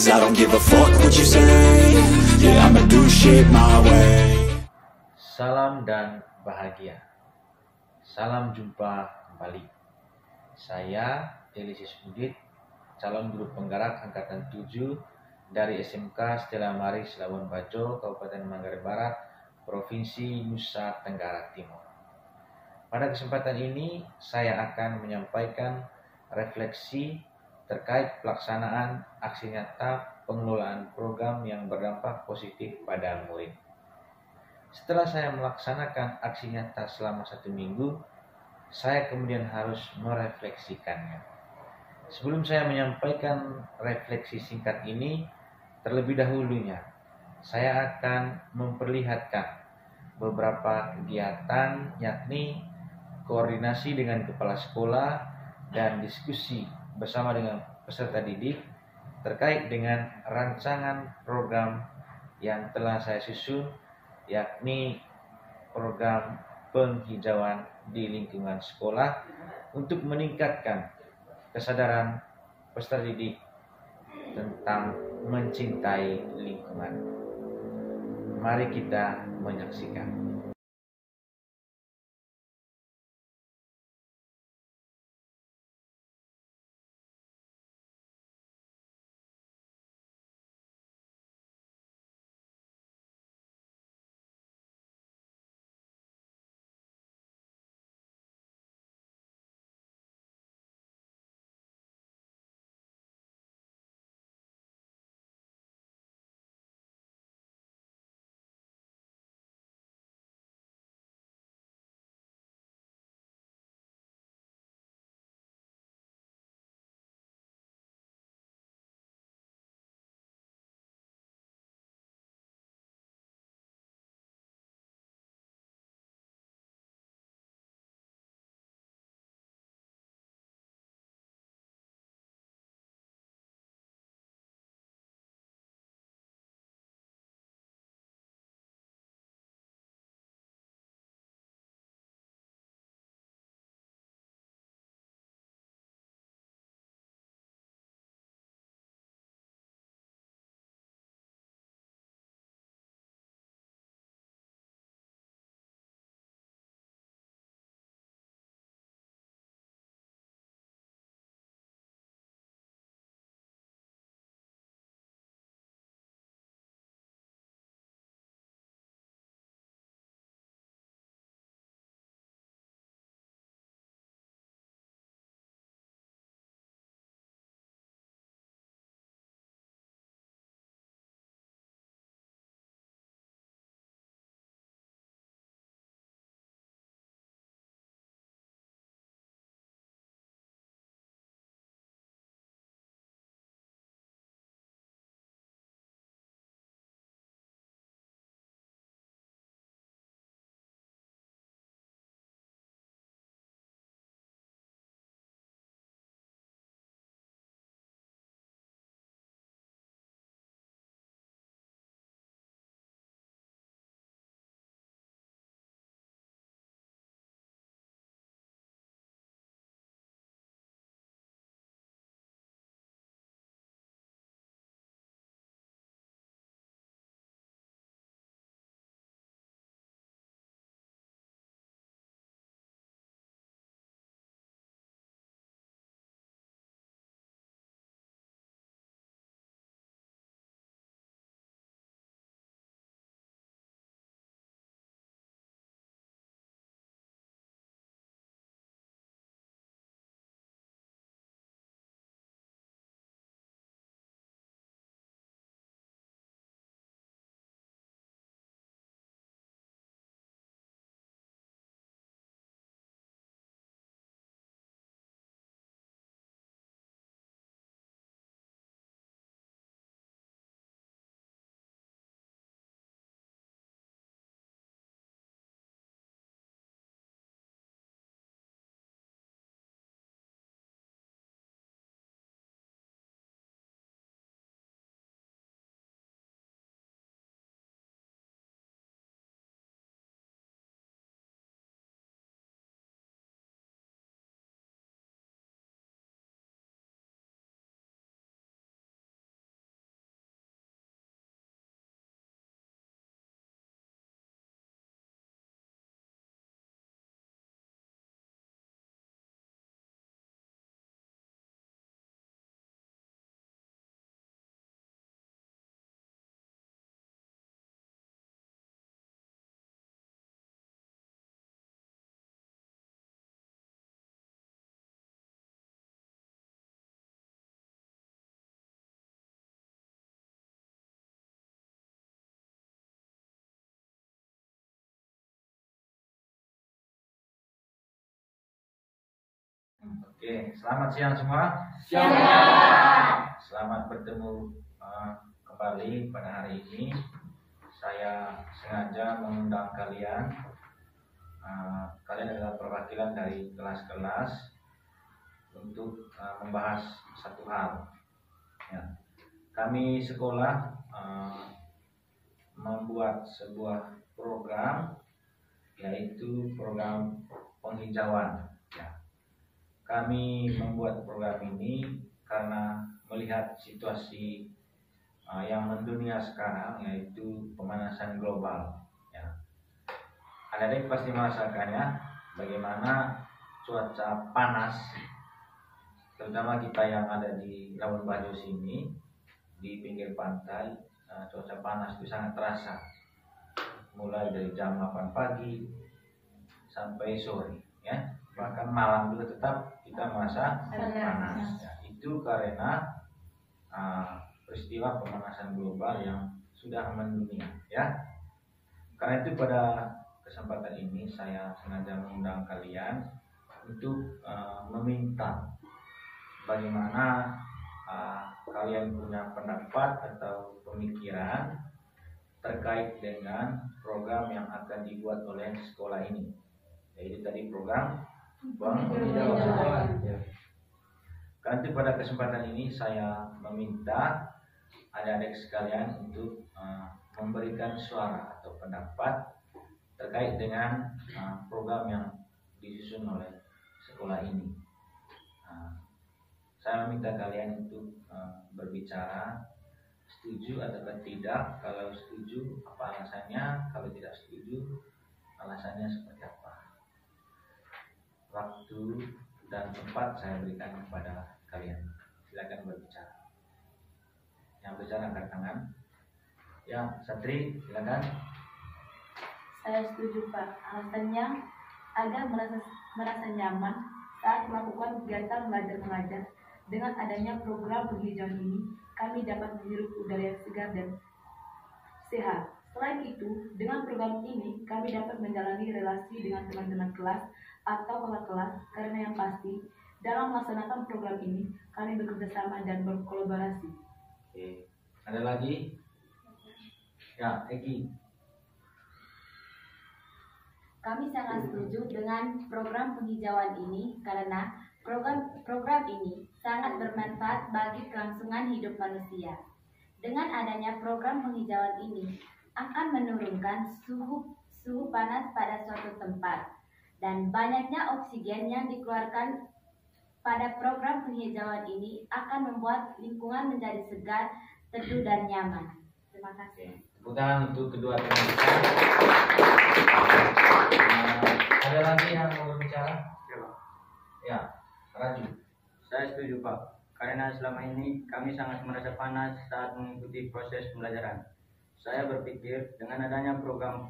'cause I don't give a fuck what you say. Yeah, I'ma do shit my way. Salam dan bahagia. Salam jumpa kembali. Saya Elisis Udit, calon guru penggerak angkatan 7 dari SMK Stella Maris Labuan Bajo, Kabupaten Manggarai Barat, Provinsi Nusa Tenggara Timur. Pada kesempatan ini saya akan menyampaikan refleksi terkait pelaksanaan aksi nyata pengelolaan program yang berdampak positif pada murid. Setelah saya melaksanakan aksi nyata selama 1 minggu, saya kemudian harus merefleksikannya. Sebelum saya menyampaikan refleksi singkat ini, terlebih dahulunya saya akan memperlihatkan beberapa kegiatan, yakni koordinasi dengan kepala sekolah dan diskusi bersama dengan peserta didik terkait dengan rancangan program yang telah saya susun, yakni program penghijauan di lingkungan sekolah untuk meningkatkan kesadaran peserta didik tentang mencintai lingkungan. Mari kita menyaksikan. Oke, selamat siang semua. Siang. Selamat bertemu kembali pada hari ini. Saya sengaja mengundang kalian. Kalian adalah perwakilan dari kelas-kelas untuk membahas satu hal. Ya. Kami sekolah membuat sebuah program, yaitu program penghijauan. Ya. Kami membuat program ini karena melihat situasi yang mendunia sekarang, yaitu pemanasan global. Ya. Adik-adik pasti merasakannya, bagaimana cuaca panas, terutama kita yang ada di Labuan Bajo sini, di pinggir pantai, cuaca panas itu sangat terasa. Mulai dari jam 8 pagi sampai sore, ya. Bahkan malam juga tetap kita merasa panas. Ya, itu karena peristiwa pemanasan global yang sudah mendunia, ya. Karena itu pada kesempatan ini saya sengaja mengundang kalian untuk meminta bagaimana kalian punya pendapat atau pemikiran terkait dengan program yang akan dibuat oleh sekolah ini. Yaitu tadi program penghijauan. Karena itu pada kesempatan ini saya meminta adik-adik sekalian untuk memberikan suara atau pendapat terkait dengan program yang disusun oleh sekolah ini. Saya meminta kalian untuk berbicara setuju atau tidak. Kalau setuju, apa alasannya? Kalau tidak setuju, alasannya seperti apa? Waktu dan tempat saya berikan kepada kalian. Silakan berbicara. Yang bicara angkat tangan. Ya, Satri, silakan. Saya setuju, Pak. Alasannya agar merasa nyaman saat melakukan kegiatan belajar mengajar. Dengan adanya program penghijauan ini, kami dapat menghirup udara yang segar dan sehat. Selain itu, dengan program ini, kami dapat menjalani relasi dengan teman-teman kelas atau kakak kelas, karena yang pasti, dalam melaksanakan program ini, kami bekerja sama dan berkolaborasi. Oke. Ada lagi? Ya, Eki. Kami sangat setuju dengan program penghijauan ini karena program ini sangat bermanfaat bagi kelangsungan hidup manusia. Dengan adanya program penghijauan ini akan menurunkan suhu panas pada suatu tempat dan banyaknya oksigen yang dikeluarkan pada program penghijauan ini akan membuat lingkungan menjadi segar, teduh dan nyaman. Terima kasih. Tepuk tangan untuk kedua teman kita. Ada lagi yang mau berbicara? Ya, Raju. Saya setuju, Pak, karena selama ini kami sangat merasa panas saat mengikuti proses pembelajaran. Saya berpikir dengan adanya program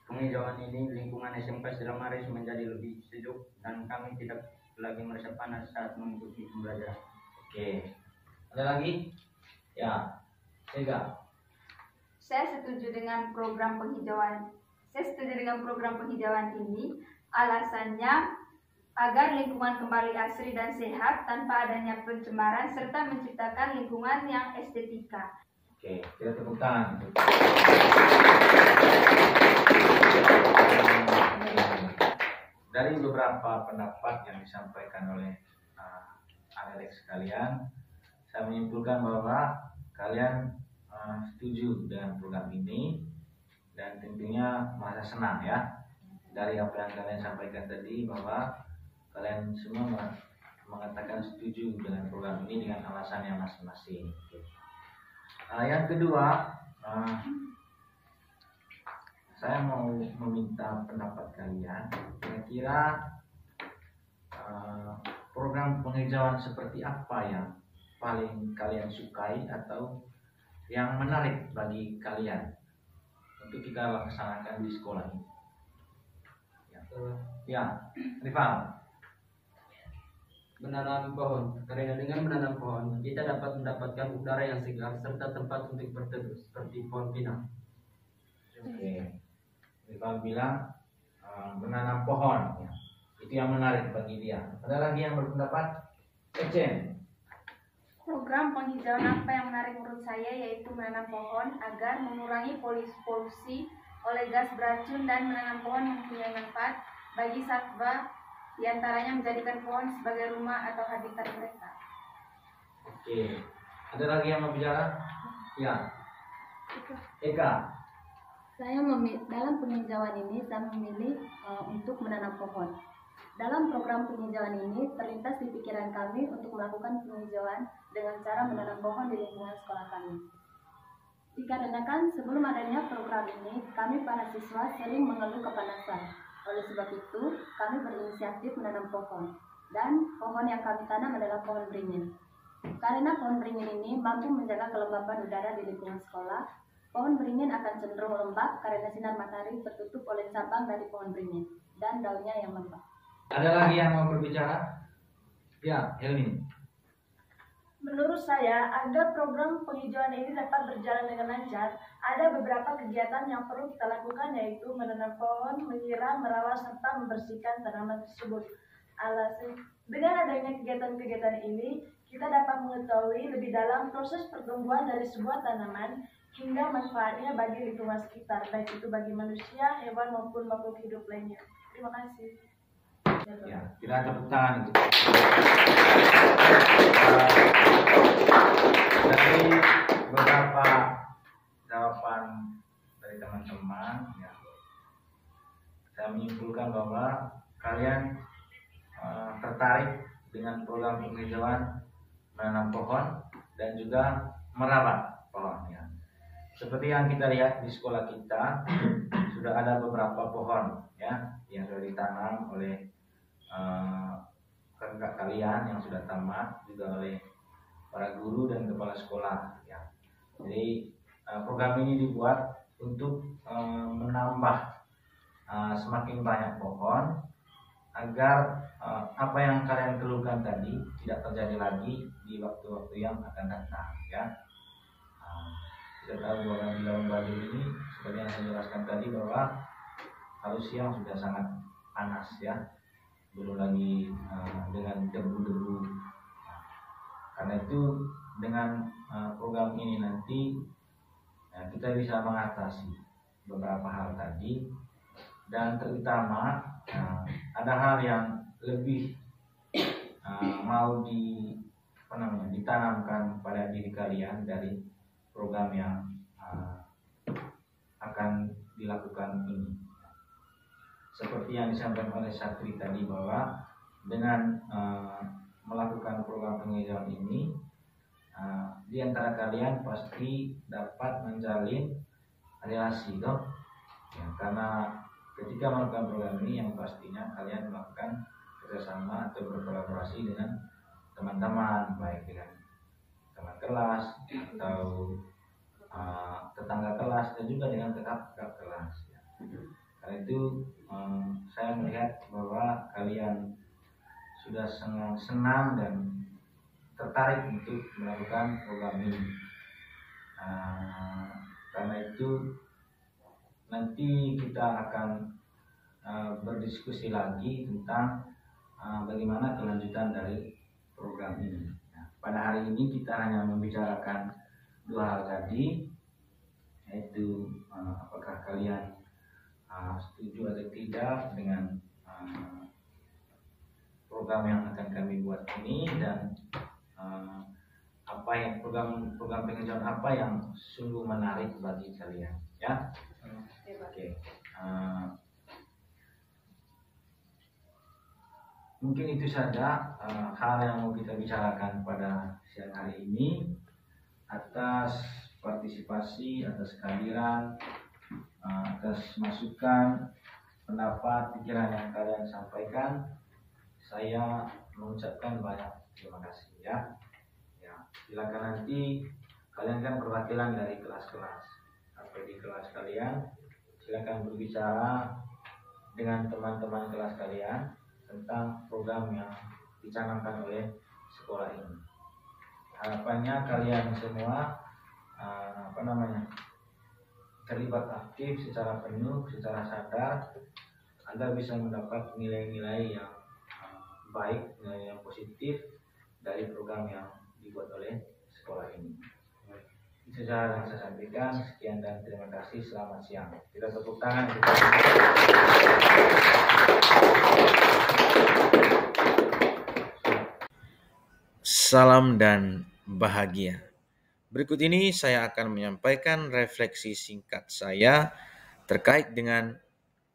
penghijauan ini, lingkungan SMK Stella Maris menjadi lebih sejuk dan kami tidak lagi merasa panas saat mengikuti pembelajaran. Oke. Ada lagi? Ya, Sega. Saya setuju dengan program penghijauan. Ini. Alasannya agar lingkungan kembali asri dan sehat tanpa adanya pencemaran serta menciptakan lingkungan yang estetika. Oke, kita tepuk tangan. Dari beberapa pendapat yang disampaikan oleh adik-adik sekalian, saya menyimpulkan bahwa kalian setuju dengan program ini dan tentunya merasa senang, ya, dari apa yang kalian sampaikan tadi, bahwa kalian semua mengatakan setuju dengan program ini dengan alasannya masing-masing. Yang kedua, saya mau meminta pendapat kalian. Kira-kira program penghijauan seperti apa yang paling kalian sukai atau yang menarik bagi kalian untuk kita laksanakan di sekolah ini? Ya, Rifan. Menanam pohon, karena dengan menanam pohon kita dapat mendapatkan udara yang segar serta tempat untuk berteduh seperti pohon pinang. Oke, Rifan bilang menanam pohon, ya. itu yang menarik bagi dia. Ada lagi yang berpendapat? Ecen. Program penghijauan apa yang menarik menurut saya yaitu menanam pohon agar mengurangi polusi oleh gas beracun dan menanam pohon mempunyai manfaat bagi satwa, diantaranya menjadikan pohon sebagai rumah atau habitat mereka. Oke, ada lagi yang mau bicara? Ya, Eka. Dalam penghijauan ini saya memilih untuk menanam pohon. Dalam program penghijauan ini terlintas di pikiran kami untuk melakukan penghijauan dengan cara menanam pohon di lingkungan sekolah kami. Dikarenakan sebelum adanya program ini, kami para siswa sering mengeluh kepanasan. Oleh sebab itu, kami berinisiatif menanam pohon. Dan pohon yang kami tanam adalah pohon beringin. Karena pohon beringin ini mampu menjaga kelembapan udara di lingkungan sekolah, pohon beringin akan cenderung lembab karena sinar matahari tertutup oleh cabang dari pohon beringin dan daunnya yang lembab. Ada lagi yang mau berbicara? Ya, Helmi. Menurut saya, agar program penghijauan ini dapat berjalan dengan lancar, ada beberapa kegiatan yang perlu kita lakukan, yaitu menanam pohon, menyiram, merawat, serta membersihkan tanaman tersebut. Dengan adanya kegiatan-kegiatan ini, kita dapat mengetahui lebih dalam proses pertumbuhan dari sebuah tanaman hingga manfaatnya bagi lingkungan sekitar, baik itu bagi manusia, hewan, maupun makhluk hidup lainnya. Terima kasih. Ya, kita tepuk tangan. Dari beberapa jawaban dari teman-teman, ya, saya menyimpulkan bahwa kalian tertarik dengan program penghijauan menanam pohon dan juga merawat pohon. Ya. Seperti yang kita lihat di sekolah kita, sudah ada beberapa pohon ya yang sudah ditanam oleh kakak kalian yang sudah tamat, juga oleh para guru dan kepala sekolah ya. Jadi program ini dibuat untuk menambah semakin banyak pohon agar apa yang kalian keluhkan tadi tidak terjadi lagi di waktu-waktu yang akan datang ya. Kita tahu bahwa di Labuan Bajo ini seperti yang saya jelaskan tadi bahwa kalau siang sudah sangat panas ya, belum lagi dengan debu-debu. Karena itu dengan program ini nanti kita bisa mengatasi beberapa hal tadi, dan terutama ada hal yang lebih mau ditanamkan pada diri kalian dari program yang akan dilakukan ini. Seperti yang disampaikan oleh Satri tadi bahwa dengan melakukan program penghijauan ini, di antara kalian pasti dapat menjalin relasi toh. Ya, karena ketika melakukan program ini yang pastinya kalian melakukan kerjasama atau berkolaborasi dengan teman-teman, baik dengan teman kelas atau tetangga kelas dan juga dengan kakak kelas. Ya. Karena itu saya melihat bahwa kalian sudah senang dan tertarik untuk melakukan program ini. Karena itu nanti kita akan berdiskusi lagi tentang bagaimana kelanjutan dari program ini. Nah, pada hari ini kita hanya membicarakan dua hal tadi, yaitu apakah kalian setuju atau tidak dengan program yang akan kami buat ini, dan apa yang program penghijauan apa yang sungguh menarik bagi kalian ya. Oke. Mungkin itu saja hal yang mau kita bicarakan pada siang hari ini. Atas partisipasi, atas kehadiran, atas masukan, pendapat, pikiran yang kalian sampaikan, saya mengucapkan banyak terima kasih ya. Silakan nanti kalian kan perwakilan dari kelas-kelas, atau di kelas kalian silakan berbicara dengan teman-teman kelas kalian tentang program yang dicanangkan oleh sekolah ini. Harapannya kalian semua terlibat aktif secara penuh, secara sadar Anda bisa mendapat nilai-nilai yang baik, nilai yang positif dari program yang dibuat oleh sekolah ini. Itu saja yang saya sampaikan. Sekian dan terima kasih. Selamat siang. Kita tepuk tangan. Salam dan bahagia. Berikut ini saya akan menyampaikan refleksi singkat saya terkait dengan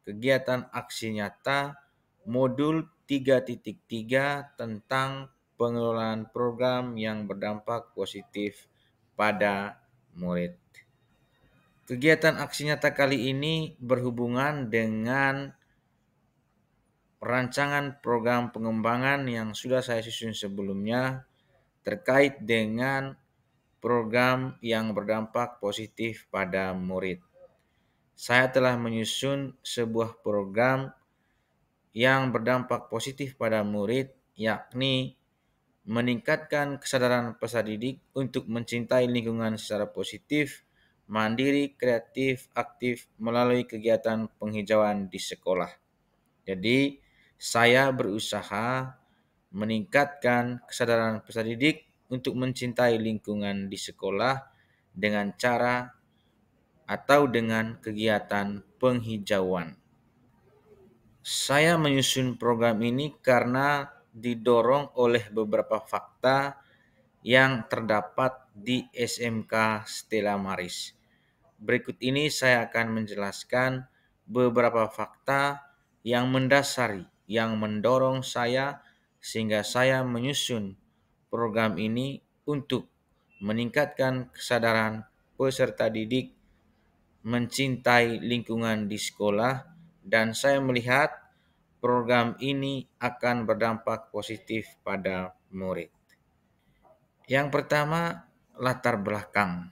kegiatan aksi nyata modul 3.3 tentang pengelolaan program yang berdampak positif pada murid. Kegiatan aksi nyata kali ini berhubungan dengan rancangan program pengembangan yang sudah saya susun sebelumnya terkait dengan program yang berdampak positif pada murid. Saya telah menyusun sebuah program yang berdampak positif pada murid, yakni meningkatkan kesadaran peserta didik untuk mencintai lingkungan secara positif, mandiri, kreatif, aktif melalui kegiatan penghijauan di sekolah. Jadi, saya berusaha meningkatkan kesadaran peserta didik untuk mencintai lingkungan di sekolah dengan cara atau dengan kegiatan penghijauan. Saya menyusun program ini karena didorong oleh beberapa fakta yang terdapat di SMK Stella Maris. Berikut ini saya akan menjelaskan beberapa fakta yang mendasari, yang mendorong saya sehingga saya menyusun program ini untuk meningkatkan kesadaran peserta didik mencintai lingkungan di sekolah, dan saya melihat program ini akan berdampak positif pada murid. Yang pertama, latar belakang.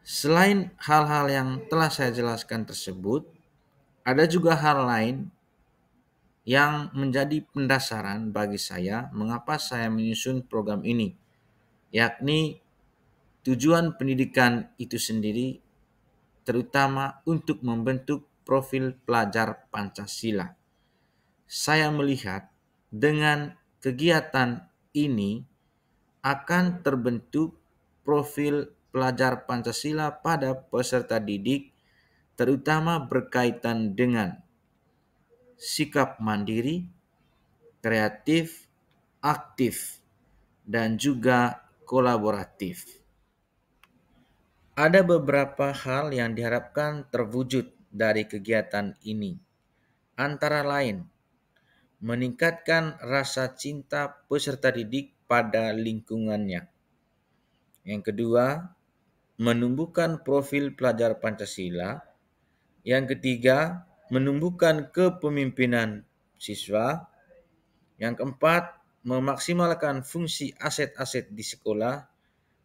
Selain hal-hal yang telah saya jelaskan tersebut, ada juga hal lain yang menjadi pendasaran bagi saya mengapa saya menyusun program ini, yakni tujuan pendidikan itu sendiri, terutama untuk membentuk profil pelajar Pancasila. Saya melihat dengan kegiatan ini akan terbentuk profil pelajar Pancasila pada peserta didik, terutama berkaitan dengan sikap mandiri, kreatif, aktif, dan juga kolaboratif. Ada beberapa hal yang diharapkan terwujud dari kegiatan ini, antara lain meningkatkan rasa cinta peserta didik pada lingkungannya. Yang kedua, menumbuhkan profil pelajar Pancasila. Yang ketiga, menumbuhkan kepemimpinan siswa. Yang keempat, memaksimalkan fungsi aset-aset di sekolah.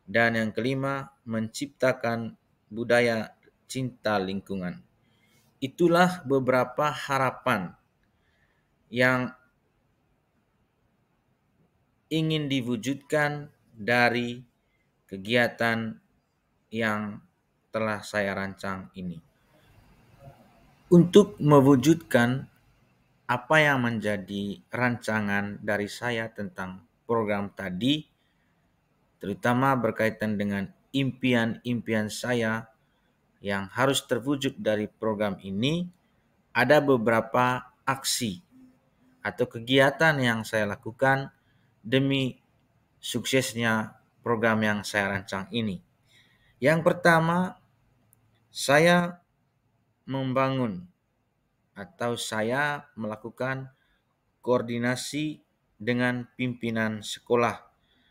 Dan yang kelima, menciptakan budaya cinta lingkungan. Itulah beberapa harapan yang ingin diwujudkan dari kegiatan yang telah saya rancang ini. Untuk mewujudkan apa yang menjadi rancangan dari saya tentang program tadi, terutama berkaitan dengan impian-impian saya yang harus terwujud dari program ini, ada beberapa aksi atau kegiatan yang saya lakukan demi suksesnya program yang saya rancang ini. Yang pertama, saya membangun atau saya melakukan koordinasi dengan pimpinan sekolah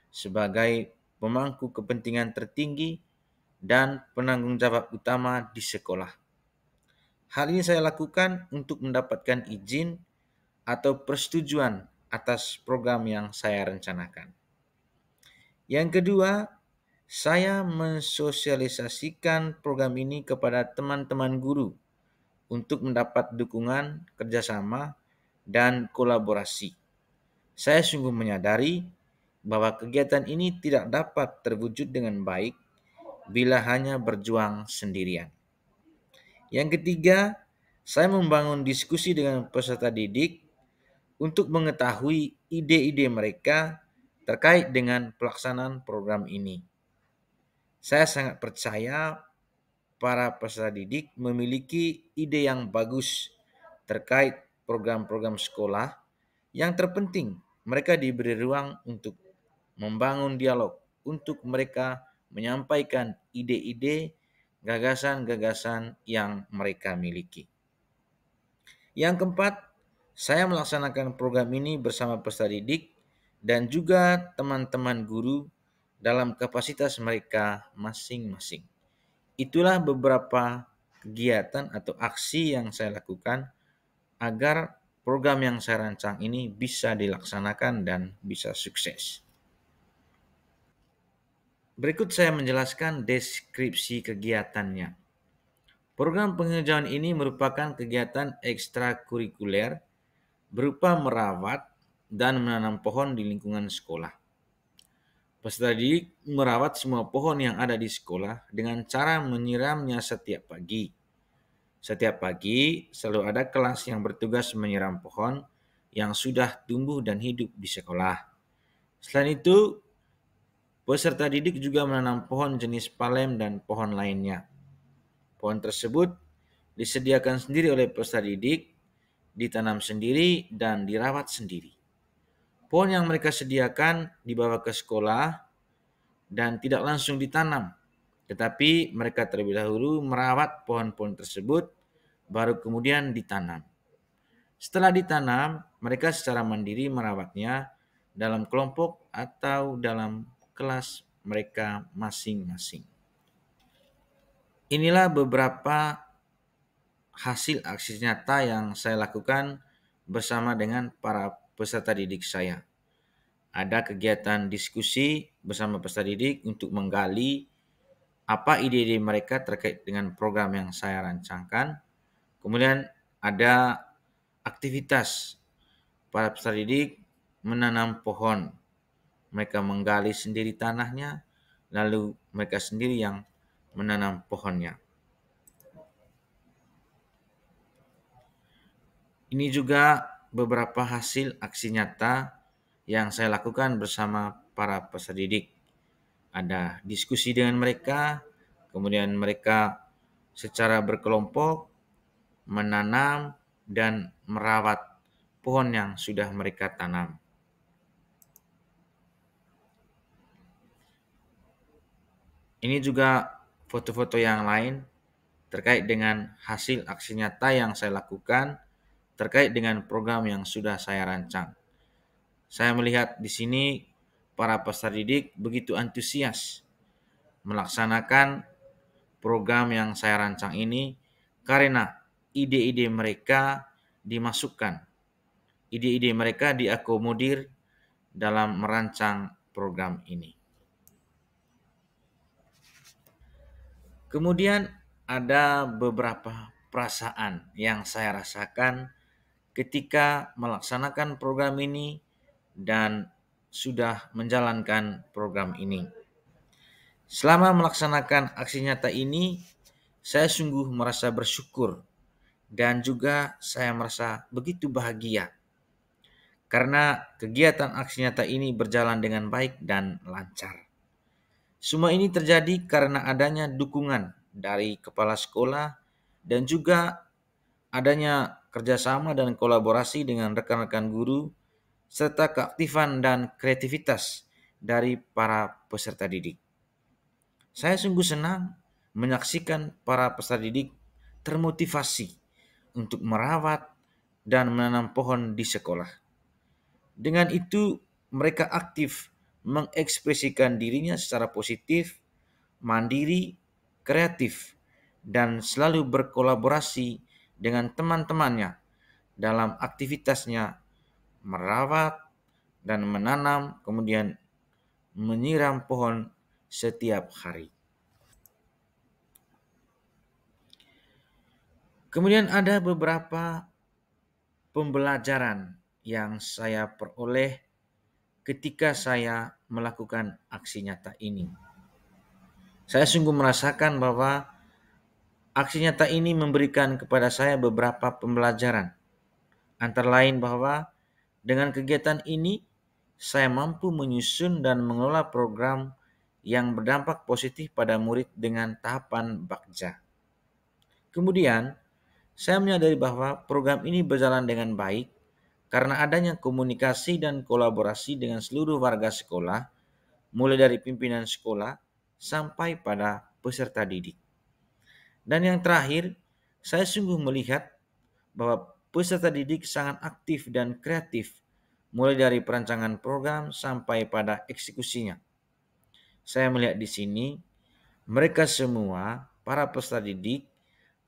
sebagai pemangku kepentingan tertinggi dan penanggung jawab utama di sekolah. Hal ini saya lakukan untuk mendapatkan izin atau persetujuan atas program yang saya rencanakan. Yang kedua, saya mensosialisasikan program ini kepada teman-teman guru untuk mendapat dukungan, kerjasama, dan kolaborasi. Saya sungguh menyadari bahwa kegiatan ini tidak dapat terwujud dengan baik bila hanya berjuang sendirian. Yang ketiga, saya membangun diskusi dengan peserta didik untuk mengetahui ide-ide mereka terkait dengan pelaksanaan program ini. Saya sangat percaya para peserta didik memiliki ide yang bagus terkait program-program sekolah. Yang terpenting, mereka diberi ruang untuk membangun dialog, untuk mereka menyampaikan ide-ide, gagasan-gagasan yang mereka miliki. Yang keempat, saya melaksanakan program ini bersama peserta didik dan juga teman-teman guru dalam kapasitas mereka masing-masing. Itulah beberapa kegiatan atau aksi yang saya lakukan agar program yang saya rancang ini bisa dilaksanakan dan bisa sukses. Berikut saya menjelaskan deskripsi kegiatannya. Program penghijauan ini merupakan kegiatan ekstrakurikuler berupa merawat dan menanam pohon di lingkungan sekolah. Peserta didik merawat semua pohon yang ada di sekolah dengan cara menyiramnya setiap pagi. Setiap pagi selalu ada kelas yang bertugas menyiram pohon yang sudah tumbuh dan hidup di sekolah. Selain itu, peserta didik juga menanam pohon jenis palem dan pohon lainnya. Pohon tersebut disediakan sendiri oleh peserta didik, ditanam sendiri, dan dirawat sendiri. Pohon yang mereka sediakan dibawa ke sekolah dan tidak langsung ditanam, tetapi mereka terlebih dahulu merawat pohon-pohon tersebut, baru kemudian ditanam. Setelah ditanam, mereka secara mandiri merawatnya dalam kelompok atau dalam kelas mereka masing-masing. Inilah beberapa hasil aksi nyata yang saya lakukan bersama dengan para peserta didik saya. Ada kegiatan diskusi bersama peserta didik untuk menggali apa ide-ide mereka terkait dengan program yang saya rancangkan. Kemudian ada aktivitas para peserta didik menanam pohon. Mereka menggali sendiri tanahnya, lalu mereka sendiri yang menanam pohonnya. Ini juga beberapa hasil aksi nyata yang saya lakukan bersama para peserta didik. ada diskusi dengan mereka, kemudian mereka secara berkelompok menanam dan merawat pohon yang sudah mereka tanam. Ini juga foto-foto yang lain terkait dengan hasil aksi nyata yang saya lakukan terkait dengan program yang sudah saya rancang. Saya melihat di sini para peserta didik begitu antusias melaksanakan program yang saya rancang ini karena ide-ide mereka dimasukkan, ide-ide mereka diakomodir dalam merancang program ini. Kemudian ada beberapa perasaan yang saya rasakan ketika melaksanakan program ini dan sudah menjalankan program ini. Selama melaksanakan aksi nyata ini, saya sungguh merasa bersyukur dan juga saya merasa begitu bahagia karena kegiatan aksi nyata ini berjalan dengan baik dan lancar. Semua ini terjadi karena adanya dukungan dari kepala sekolah dan juga adanya kerjasama dan kolaborasi dengan rekan-rekan guru serta keaktifan dan kreativitas dari para peserta didik. Saya sungguh senang menyaksikan para peserta didik termotivasi untuk merawat dan menanam pohon di sekolah. Dengan itu, mereka aktif mengekspresikan dirinya secara positif, mandiri, kreatif, dan selalu berkolaborasi dengan teman-temannya dalam aktivitasnya merawat dan menanam, kemudian menyiram pohon setiap hari. Kemudian ada beberapa pembelajaran yang saya peroleh ketika saya melakukan aksi nyata ini. Saya sungguh merasakan bahwa aksi nyata ini memberikan kepada saya beberapa pembelajaran. Antara lain bahwa dengan kegiatan ini saya mampu menyusun dan mengelola program yang berdampak positif pada murid dengan tahapan bakja. Kemudian, saya menyadari bahwa program ini berjalan dengan baik karena adanya komunikasi dan kolaborasi dengan seluruh warga sekolah, mulai dari pimpinan sekolah sampai pada peserta didik. Dan yang terakhir, saya sungguh melihat bahwa peserta didik sangat aktif dan kreatif, mulai dari perancangan program sampai pada eksekusinya. Saya melihat di sini, mereka semua, para peserta didik,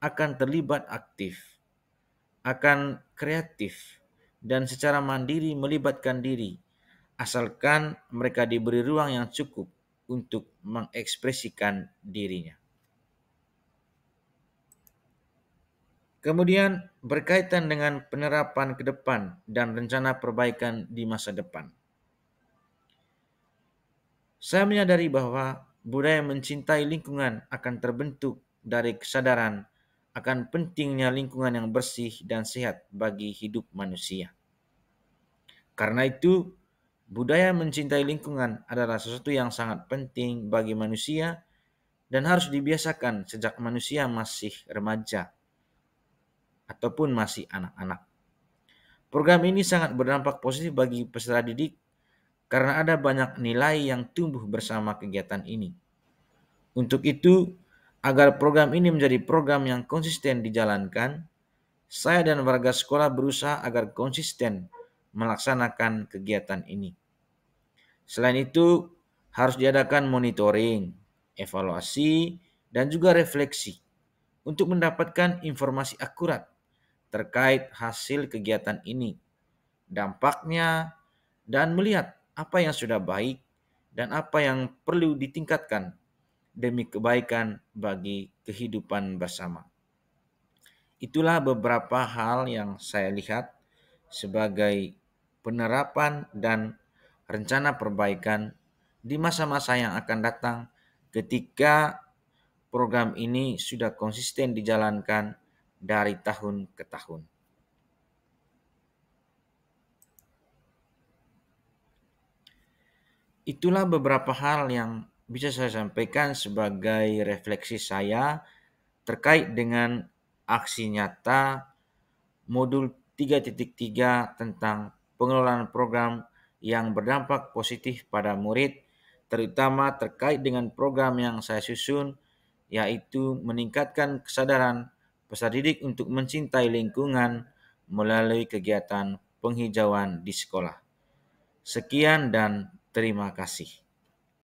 akan terlibat aktif, akan kreatif, dan secara mandiri melibatkan diri, asalkan mereka diberi ruang yang cukup untuk mengekspresikan dirinya. Kemudian berkaitan dengan penerapan ke depan dan rencana perbaikan di masa depan. Saya menyadari bahwa budaya mencintai lingkungan akan terbentuk dari kesadaran akan pentingnya lingkungan yang bersih dan sehat bagi hidup manusia. Karena itu, budaya mencintai lingkungan adalah sesuatu yang sangat penting bagi manusia dan harus dibiasakan sejak manusia masih remaja ataupun masih anak-anak. Program ini sangat berdampak positif bagi peserta didik karena ada banyak nilai yang tumbuh bersama kegiatan ini. Untuk itu, agar program ini menjadi program yang konsisten dijalankan, saya dan warga sekolah berusaha agar konsisten melaksanakan kegiatan ini. Selain itu, harus diadakan monitoring, evaluasi, dan juga refleksi untuk mendapatkan informasi akurat terkait hasil kegiatan ini, dampaknya, dan melihat apa yang sudah baik dan apa yang perlu ditingkatkan demi kebaikan bagi kehidupan bersama. Itulah beberapa hal yang saya lihat sebagai penerapan dan rencana perbaikan di masa-masa yang akan datang ketika program ini sudah konsisten dijalankan dari tahun ke tahun. Itulah beberapa hal yang bisa saya sampaikan sebagai refleksi saya terkait dengan aksi nyata modul 3.3 tentang pengelolaan program yang berdampak positif pada murid, terutama terkait dengan program yang saya susun, yaitu meningkatkan kesadaran peserta didik untuk mencintai lingkungan melalui kegiatan penghijauan di sekolah. Sekian dan terima kasih.